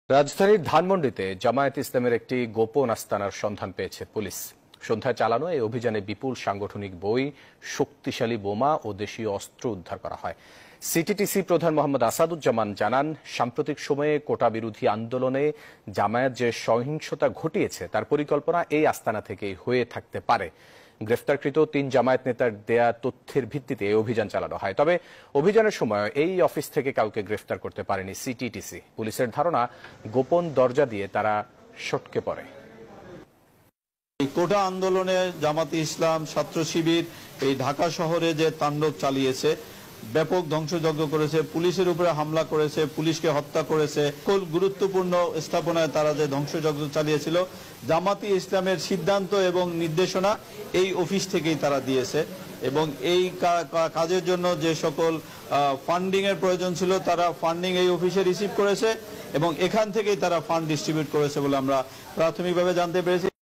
রাজধানীর ধানমন্ডিতে জামায়াত ইসলামের একটি গোপন আস্তানার সন্ধান পেয়েছে পুলিশ। সন্ধ্যায় চালানো এই অভিযানে বিপুল সাংগঠনিক বই, শক্তিশালী বোমা ও দেশীয় অস্ত্র উদ্ধার করা হয়। সিটিটিসি প্রধান মোহাম্মদ আসাদুজ্জামান জানান, সাম্প্রতিক সময়ে কোটা বিরোধী আন্দোলনে জামায়াত যে সহিংসতা ঘটিয়েছে তার পরিকল্পনা এই আস্তানা থেকেই হয়ে থাকতে পারে। গ্রেফতারকৃত ৩ জামায়াত নেতার দেয়া তথ্যের ভিত্তিতে এই অভিযান চালানো হয়। তবে অভিযানের সময় এই অফিস থেকে কাউকে গ্রেফতার করতে পারেনি সিটিটিসি। পুলিশের ধারণা, গোপন দরজা দিয়ে তারা সটকে পড়ে। কোটা আন্দোলনে জামাতে ইসলাম, ছাত্র শিবির এই ঢাকা শহরে যে তাণ্ডব চালিয়েছে, ব্যাপক ধ্বংসযজ্ঞ করেছে, পুলিশের উপরে হামলা করেছে, পুলিশকে হত্যা করেছে, খুব গুরুত্বপূর্ণ স্থাপনায় তারা যে ধ্বংসযজ্ঞ চালিয়েছিল, জামাতে ইসলামের সিদ্ধান্ত এবং নির্দেশনা এই অফিস থেকেই তারা দিয়েছে। এবং এই কাজের জন্য যে সকল ফান্ডিং এর প্রয়োজন ছিল, তারা ফান্ডিং এই অফিসে রিসিভ করেছে এবং এখান থেকেই তারা ফান্ড ডিস্ট্রিবিউট করেছে বলে আমরা প্রাথমিকভাবে জানতে পেরেছি।